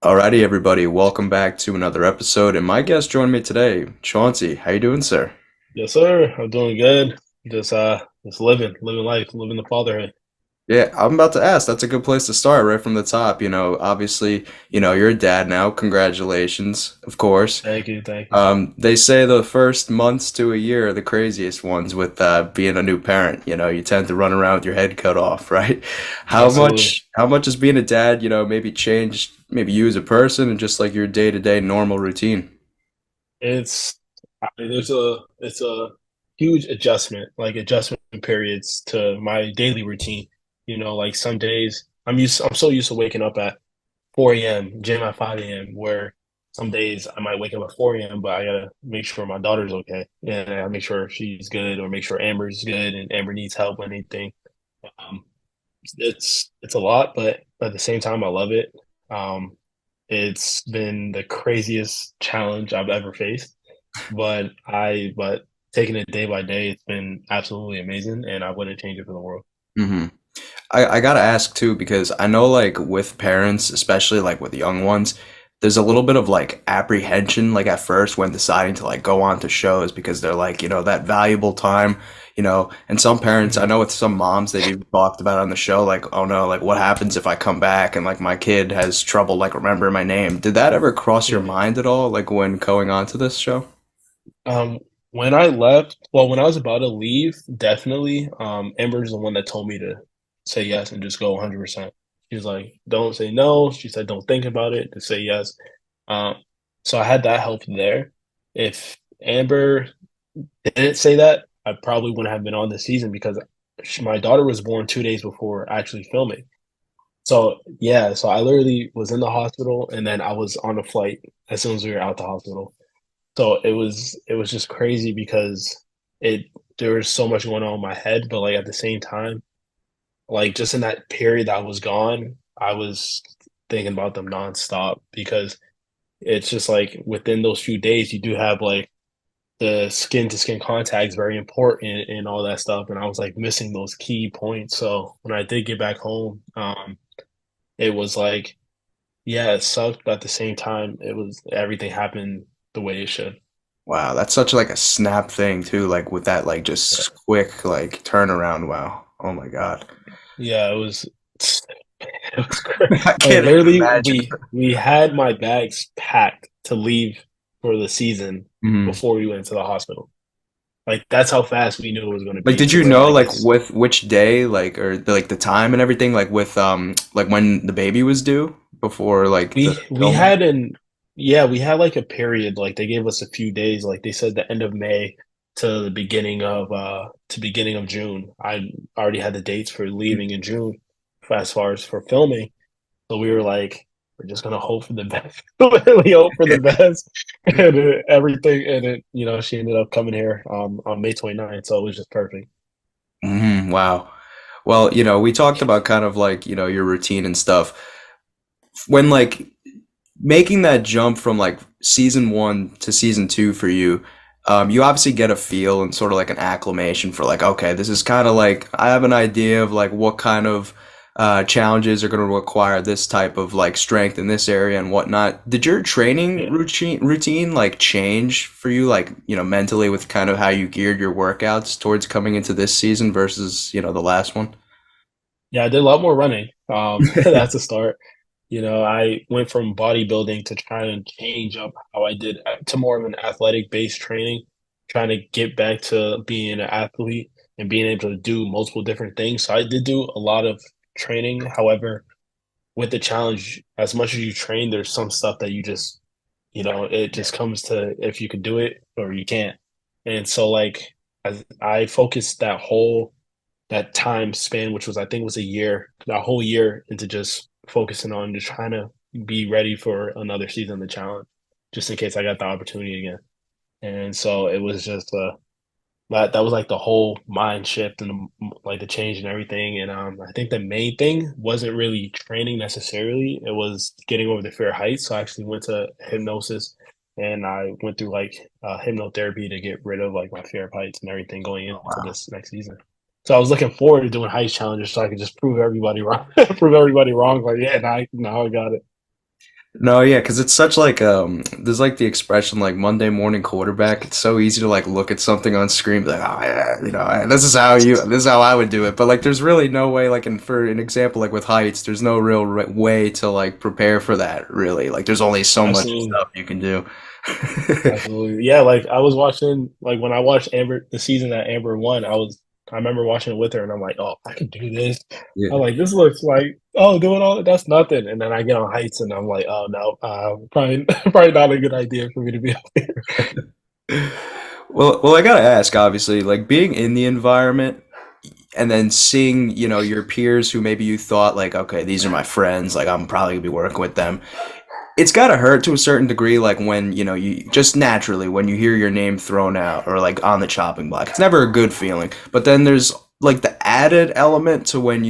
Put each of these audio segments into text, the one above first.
Alrighty, everybody, welcome back to another episode. And my guest joined me today, Chauncey. How you doing, sir? Yes, sir. I'm doing good. Just living life, living the fatherhood. Yeah, I'm about to ask. That's a good place to start, right from the top. Obviously, you're a dad now. Congratulations, of course. Thank you, thank you. They say the first months to a year are the craziest ones with being a new parent. You tend to run around with your head cut off, right? How Absolutely. much, how much has being a dad, maybe changed, maybe you as a person and just like your day-to-day normal routine? It's it's a huge adjustment, like adjustment periods to my daily routine. Like some days I'm so used to waking up at 4 a.m., gym at 5 a.m., where some days I might wake up at 4 a.m., but I gotta make sure my daughter's okay. And I make sure she's good or make sure Amber's good and Amber needs help with anything. Um, it's a lot, but at the same time, I love it. Um, it's been the craziest challenge I've ever faced, but taking it day by day, it's been absolutely amazing, and I wouldn't change it for the world. hmm I gotta ask too, because I know like with parents, especially like with young ones, there's a little bit of like apprehension like at first when deciding to like go on to shows because they're like, that valuable time, and some parents, I Mhm. know with some moms they've even talked about on the show, like, oh no, like what happens if I come back and like my kid has trouble like remembering my name? Did that ever cross your Yeah. mind at all, like when going on to this show? Um, when I left, well, when I was about to leave, definitely, Amber's the one that told me to say yes and just go 100%. She was like, "Don't say no." She said, "Don't think about it. Just say yes." Um, so I had that help there. If Amber didn't say that, I probably wouldn't have been on this season because my daughter was born 2 days before actually filming. So yeah, so I literally was in the hospital and then I was on a flight as soon as we were out the hospital. So it was just crazy because it there was so much going on in my head, but like at the same time, like just in that period that I was gone, I was thinking about them nonstop because it's just like within those few days you do have like the skin to skin contact is very important and all that stuff. And I was like missing those key points. So when I did get back home, it was like, yeah, it sucked, but at the same time, it was everything happened the way it should. Wow, that's such like a snap thing too, like with that like Yeah, just quick like turnaround. Wow. Oh my God. yeah, it was. It was great. I Like can't even literally, imagine. we had my bags packed to leave for the season Mhm. before we went to the hospital. Like that's how fast we knew it was going to Like, be. did To you where know like like it's with which day, like or like the time and everything, like with like when the baby was due before like the we filming? had an yeah we had like a period like they gave us a few days like they said the end of May to beginning of June. I already had the dates for leaving in June as far as for filming. So we were like, we're just gonna hope for the best, literally hope for the best, and everything. And she ended up coming here on May 29th, so it was just perfect. Wow. Well, we talked about kind of like, your routine and stuff. When like making that jump from like season one to season two for you, you obviously get a feel and sort of like an acclimation for like, okay, this is kind of like I have an idea of like what kind of challenges are going to require this type of like strength in this area and whatnot. Did your training Yeah, routine like change for you, like mentally with kind of how you geared your workouts towards coming into this season versus the last one? yeah, I did a lot more running. That's a start. I went from bodybuilding to trying to change up how I did to more of an athletic based training, trying to get back to being an athlete and being able to do multiple different things. So I did do a lot of training. However, with the challenge, as much as you train, there's some stuff that it Yeah. just comes to if you can do it or you can't. And so like as I focused that time span, which was I think was a year, that whole year into just focusing on just trying to be ready for another season of the challenge, just in case I got the opportunity again. And so it was just that was like the whole mind shift and like the change and everything. And I think the main thing wasn't really training necessarily. It was getting over the fear of heights. So I actually went to hypnosis and I went through like hypnotherapy to get rid of like my fear of heights and everything going Oh, into wow. this next season. So I was looking forward to doing heights challenges so I could just prove everybody wrong, prove everybody wrong. Like, yeah, now I got it. No, yeah, because it's such like there's like the expression like Monday morning quarterback. It's so easy to like look at something on screen, be like, oh yeah, this is how I would do it. But like, there's really no way like, for an example, like with heights, there's no real way to like prepare for that. Really, like, there's only so much Absolutely. stuff you can do. Absolutely. Yeah, like I was watching like when I watched Amber the season that Amber won, I remember watching it with her and I'm like, oh, I could do this. I'm Yeah. like, this looks like doing all that's nothing. And then I get on heights and I'm like, oh no, probably probably not a good idea for me to be up here. Well, I gotta ask, obviously, like being in the environment and then seeing, your peers who maybe you thought like, okay, these are my friends, like I'm probably gonna be working with them. It's gotta hurt to a certain degree, like when, you just naturally when you hear your name thrown out or like on the chopping block. It's never a good feeling. But then there's like the added element to when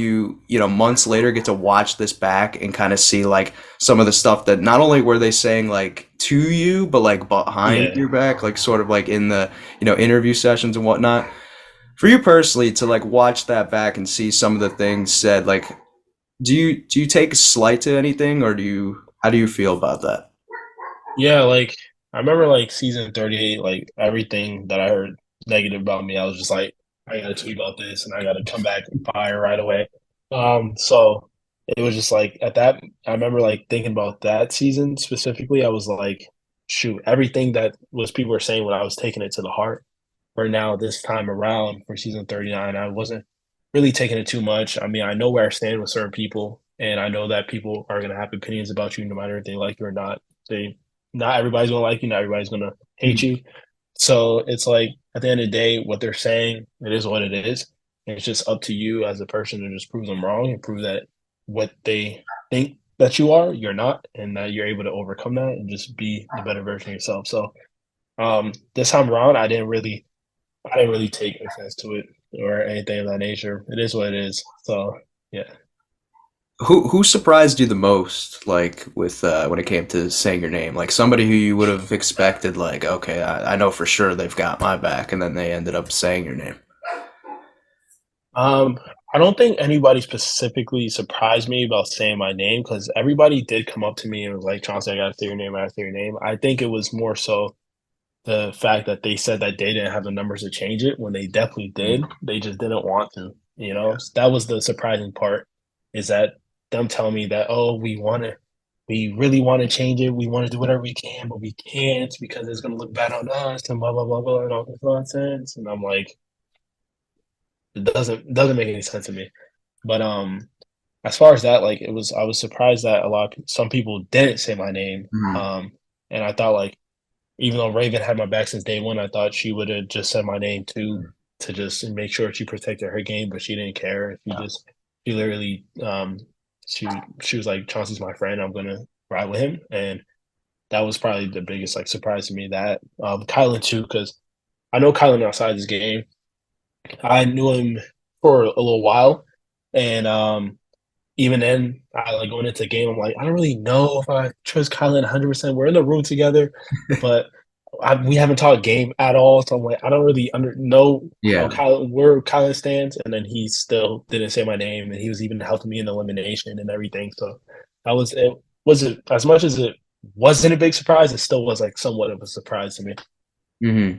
months later get to watch this back and kind of see like some of the stuff that not only were they saying like to you, but like behind Yeah. your back, like sort of like in the, interview sessions and whatnot. For you personally to like watch that back and see some of the things said, like do you take slight to anything, or how do you feel about that? Yeah, like I remember like season 38, like everything that I heard negative about me, I was just like, I gotta tweet about this and I gotta come back and fire right away. So it was just like at that I remember like thinking about that season specifically, I was like, shoot, everything that was people were saying when I was taking it to the heart. For now, this time around for season 39, I wasn't really taking it too much. I mean, I know where I stand with certain people, and I know that people are gonna have opinions about you no matter if they like you or not. They Not everybody's gonna like you, not everybody's gonna hate Mhm. you. So it's like at the end of the day, what they're saying, it is what it is. And it's just up to you as a person to just prove them wrong and prove that what they think that you are, you're not, and that you're able to overcome that and just be the better version of yourself. So this time around, I didn't really take offense to it or anything of that nature. It is what it is. So yeah. Who surprised you the most, like with when it came to saying your name? Like somebody who you would have expected, like, okay, I know for sure they've got my back, and then they ended up saying your name. Um, I don't think anybody specifically surprised me about saying my name because everybody did come up to me and was like, Chauncey, I gotta say your name, I gotta say your name. I think it was more so the fact that they said that they didn't have the numbers to change it when they definitely did. Mm. They just didn't want to, you know? So that was the surprising part is that them telling me that, oh, we really want to change it. We want to do whatever we can, but we can't because it's going to look bad on us and blah, blah, blah, blah, and all this nonsense. And I'm like, it doesn't make any sense to me. But as far as that, like I was surprised that some people didn't say my name. Mhm. And I thought like even though Raven had my back since day one, I thought she would have just said my name too to just make sure she protected her game, but she didn't care. She literally she was like Chauncey's my friend. I'm gonna ride with him, and that was probably the biggest like surprise to me. That Kylan too, because I know Kylan outside this game. I knew him for a little while, and even then, I like going into the game. I'm like, I don't really know if I trust Kylan 100%. We're in the room together, but we haven't talked game at all. So I'm like, I don't really know how Yeah. Kylan where Kylan stands. And then he still didn't say my name, and he was even helping me in the elimination and everything. So that was it. Was it as much as it wasn't a big surprise? It still was like somewhat of a surprise to me. Hmm.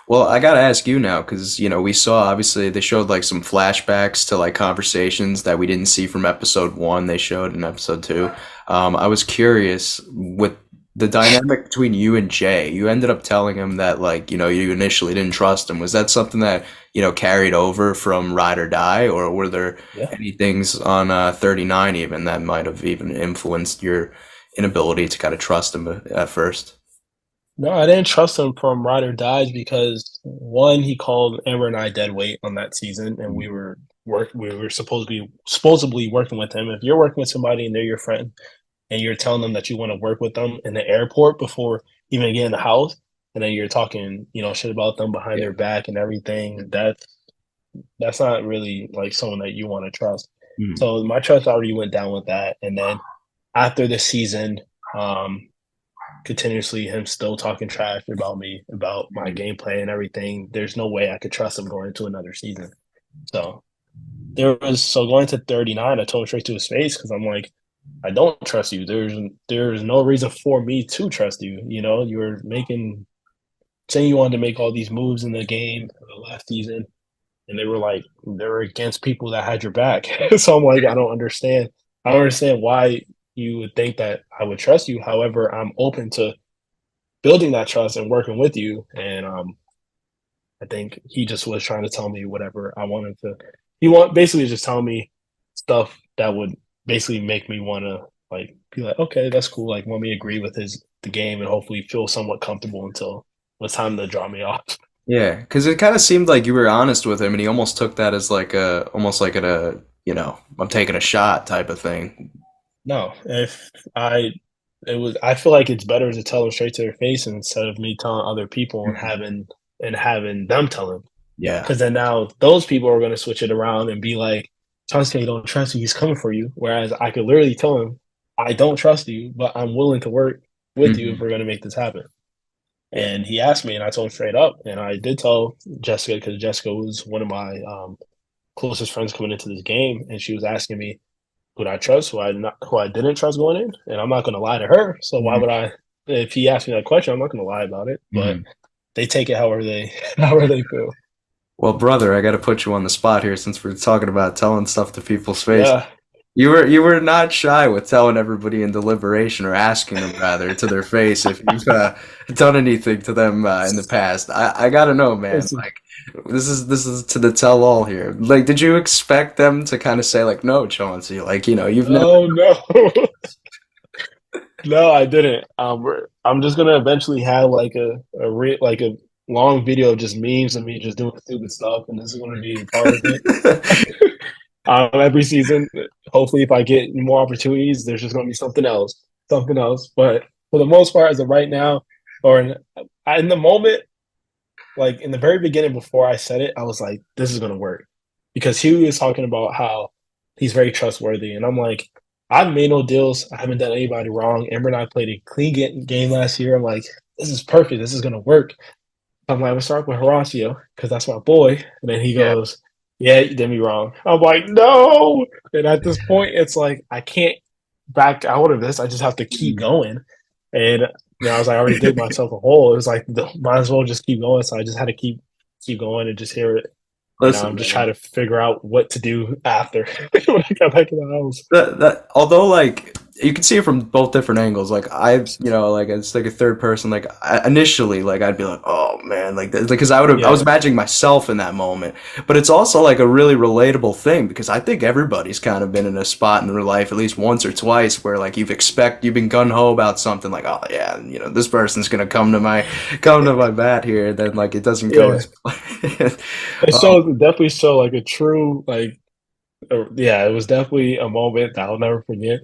Well, I gotta ask you now, because we saw obviously they showed like some flashbacks to like conversations that we didn't see from episode one. They showed in episode two. I was curious with the dynamic between you and Jay. You ended up telling him that like you initially didn't trust him. Was that something that carried over from Ride or Die, or were there Yeah. any things on 39 even that might have even influenced your inability to kind of trust him at first? No, I didn't trust him from Ride or Dies because one, he called Amber and I dead weight on that season, and we were supposedly working with him. If you're working with somebody and they're your friend, and you're telling them that you want to work with them in the airport before even getting in the house, and then you're talking, shit about them behind Yeah. their back and everything, that's not really like someone that you want to trust. Mhm. So my trust already went down with that, and then after the season, um, continuously him still talking trash about me, about my gameplay and everything. There's no way I could trust him going into another season. So going to 39, I told him straight to his face because I'm like, I don't trust you. There's no reason for me to trust you. You know, you were making saying you wanted to make all these moves in the game for the last season, and they were against people that had your back. So I'm like, I don't understand. I don't understand why you would think that I would trust you. However, I'm open to building that trust and working with you. And I think he just was trying to tell me whatever I wanted to. He want basically just tell me stuff that would basically make me want to like be like, okay, that's cool. Like, want me to agree with his the game and hopefully feel somewhat comfortable until it was time to draw me off. Yeah, because it kind of seemed like you were honest with him, and he almost took that as like a, almost like I'm taking a shot type of thing. No, if I it was I feel like it's better to tell them straight to their face instead of me telling other people Mhm. and having them tell them. Yeah. Because then now those people are going to switch it around and be like, Chauncey, don't trust you. He's coming for you. Whereas I could literally tell him, I don't trust you, but I'm willing to work with you if Hmm. we're going to make this happen. Yeah. And he asked me, and I told him straight up. And I did tell Jessica because Jessica was one of my closest friends coming into this game, and she was asking me who I trust, who I didn't trust going in, and I'm not going to lie to her. So why would I? If he asked me that question, I'm not going to lie about it. But Hmm. they take it however they however they feel. Well, brother, I got to put you on the spot here since we're talking about telling stuff to people's face. Yeah, You were not shy with telling everybody in deliberation, or asking them rather to their face if you've done anything to them in the past. I gotta know, man. listen. Like, this is to the tell all here. Like, did you expect them to kind of say like, no, Chauncey, like you've never. Oh no, no, I didn't. I'm just gonna eventually have like like a long video of just memes of me just doing stupid stuff, and this is gonna be a part of it. Every season, hopefully, if I get more opportunities, there's just gonna be something else. But for the most part, as of right now, or in the moment, like in the very beginning before I said it, I was like, this is gonna work. Because he was talking about how he's very trustworthy. And I'm like, I've made no deals. I haven't done anybody wrong. Amber and I played a clean game last year. I'm like, this is perfect. This is gonna work. I'm like, we'll start with Horacio, because that's my boy. And then he Yeah. goes, yeah, you did me wrong. I'm like, no. And at this point, it's like I can't back out of this. I just have to keep Mm. going. And I was like, I already dig myself a hole. It was like, might as well just keep going. So I just had to keep going and just hear it. And Listen, I'm just trying man. to figure out what to do after when I got back in the house. That although like you can see it from both different angles. Like like it's like a third person. Like initially, like I'd be like, oh man, like because I was Yeah, imagining myself in that moment. But it's also like a really relatable thing because I think everybody's kind of been in a spot in their life at least once or twice where like you've been gun ho about something like, oh yeah, this person's gonna come to my bat here. Then like it doesn't go yeah. as planned. It Um, shows definitely show like a true like yeah, it was definitely a moment that I'll never forget.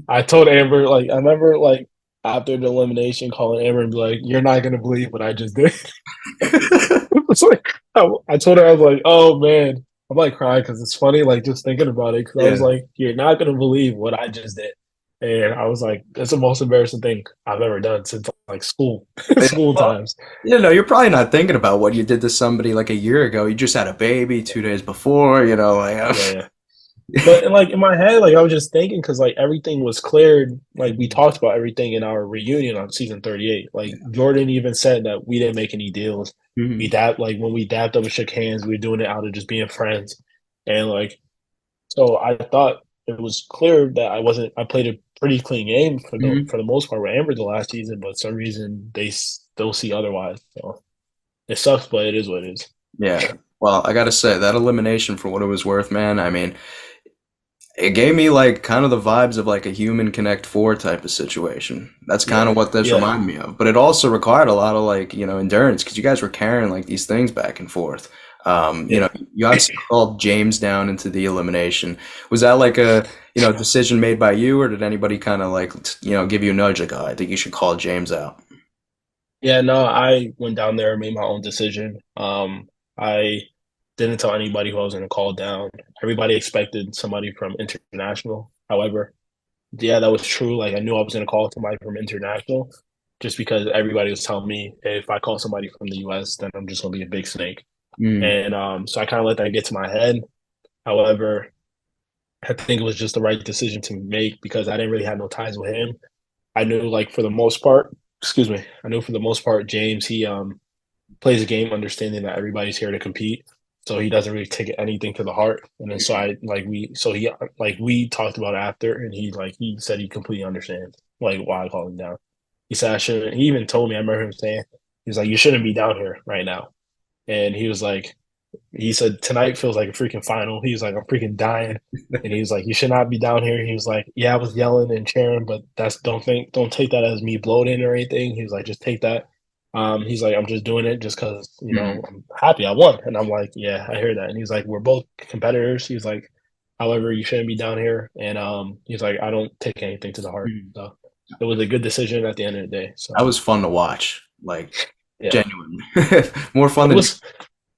I told Amber like I remember like after the elimination, calling Amber and be like, "You're not gonna believe what I just did." It's like I told her I was like, "Oh man," I'm like crying because it's funny like just thinking about it because I was yeah. like, "You're not gonna believe what I just did," and I was like, "That's the most embarrassing thing I've ever done since like school Yeah, school well, times." you're probably not thinking about what you did to somebody like a year ago. You just had a baby 2 days before, like Yeah, yeah. But like in my head, like I was just thinking because like everything was cleared. Like we talked about everything in our reunion on season 38. Like Jordan even said that we didn't make any deals. We Mhm. dabbed like when we dabbed up and shook hands, we were doing it out of just being friends. And like so I thought it was clear that I played a pretty clean game Mhm. for the most part with Amber the last season, but for some reason they still see otherwise. So it sucks, but it is what it is. Yeah. Well, I gotta say that elimination for what it was worth, man. I mean, it gave me like kind of the vibes of like a human Connect Four type of situation. That's kind Yeah. of what this Yeah. reminded me of. But it also required a lot of like endurance because you guys were carrying like these things back and forth. Yeah. You obviously called James down into the elimination. Was that like a decision made by you, or did anybody kind of like give you a nudge like, oh, I think you should call James out? Yeah, no, I went down there and made my own decision. I didn't tell anybody who I was going to call down. Everybody expected somebody from international. However, yeah, that was true. Like I knew I was going to call somebody from international just because everybody was telling me if I call somebody from the US, then I'm just going to be a big snake. Mm. And so I kind of let that get to my head. However, I think it was just the right decision to make because I didn't really have no ties with him. I knew like for the most part, excuse me, I knew for the most part James he plays a game understanding that everybody's here to compete. So he doesn't really take anything to the heart. And then so I like we so he like we talked about it after and he said he completely understands like why I called him down. He said I shouldn't he even told me, I remember him saying, he's like, you shouldn't be down here right now. And he was like, he said tonight feels like a freaking final. He was like, I'm freaking dying. And he was like, you should not be down here. He was like, yeah, I was yelling and cheering, but that's don't take that as me bloating or anything. He was like, just take that. He's like, I'm just doing it just because, Mm, I'm happy I won. And I'm like, yeah, I hear that. And he's like, we're both competitors. He's like, however, you shouldn't be down here. And he's like, I don't take anything to the heart. mm. So it was a good decision at the end of the day. That So was fun to watch, like yeah, genuinely. More fun it than was.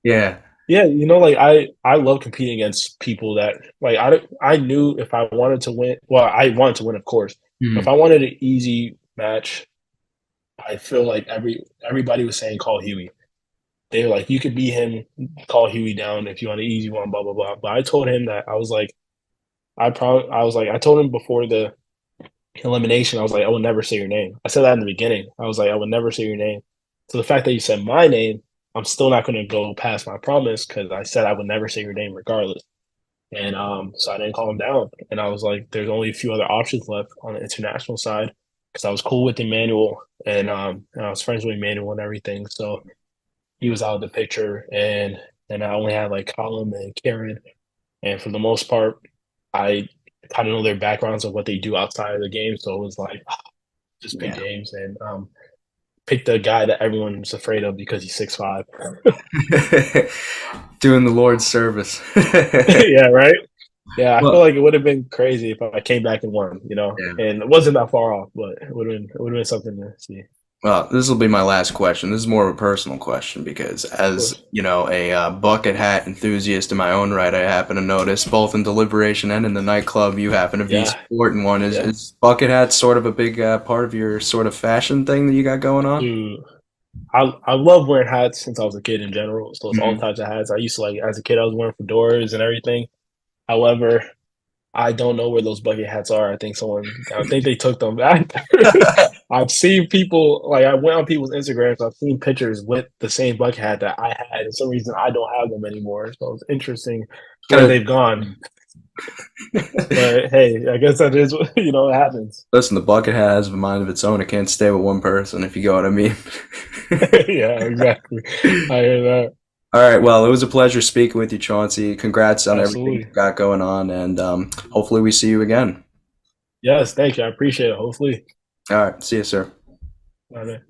yeah. Yeah, like I love competing against people that like I knew if I wanted to win, well, I wanted to win, of course. But if Mm. I wanted an easy match, I feel like everybody was saying call Huey. They were like, you could beat him, call Huey down if you want an easy one, blah blah blah. But I told him that I was like, I was like, I told him before the elimination, I was like, I will never say your name. I said that in the beginning. I was like, I would never say your name. So the fact that you said my name, I'm still not going to go past my promise because I said I would never say your name regardless. And so I didn't call him down. And I was like, there's only a few other options left on the international side because I was cool with Emmanuel and I was friends with Emmanuel and everything. So he was out of the picture, and I only had like Colin and Karen. And for the most part, I kind of know their backgrounds of what they do outside of the game. So it was like, just pick Yeah. James and pick the guy that everyone's afraid of because he's 6'5". Doing the Lord's service. Yeah, right. Yeah, I feel Well, like it would have been crazy if I came back and won, yeah. and it wasn't that far off, but it would have been something to see. Well, this will be my last question. This is more of a personal question because, Of as course. you know, a bucket hat enthusiast in my own right, I happen to notice both in deliberation and in the nightclub you happen to be Yeah, sporting one. Is yeah. is bucket hat sort of a big part of your sort of fashion thing that you got going on? Dude, I love wearing hats since I was a kid in general. So it's all Hmm. types of hats. I used to like as a kid I was wearing fedoras and everything. However, I don't know where those bucket hats are. I think they took them back. I've seen people like I went on people's Instagrams. I've seen pictures with the same bucket hat that I had. For some reason, I don't have them anymore. So it's interesting where Kind they've gone. But hey, I guess that is what it happens. listen, the bucket hat has a mind of its own. It can't stay with one person, if you get what I mean. Yeah, exactly. I hear that. All right. Well, it was a pleasure speaking with you, Chauncey. Congrats on everything Absolutely. you've got going on, and hopefully we see you again. Yes, thank you. I appreciate it. Hopefully. All right. See you, sir. Bye, man.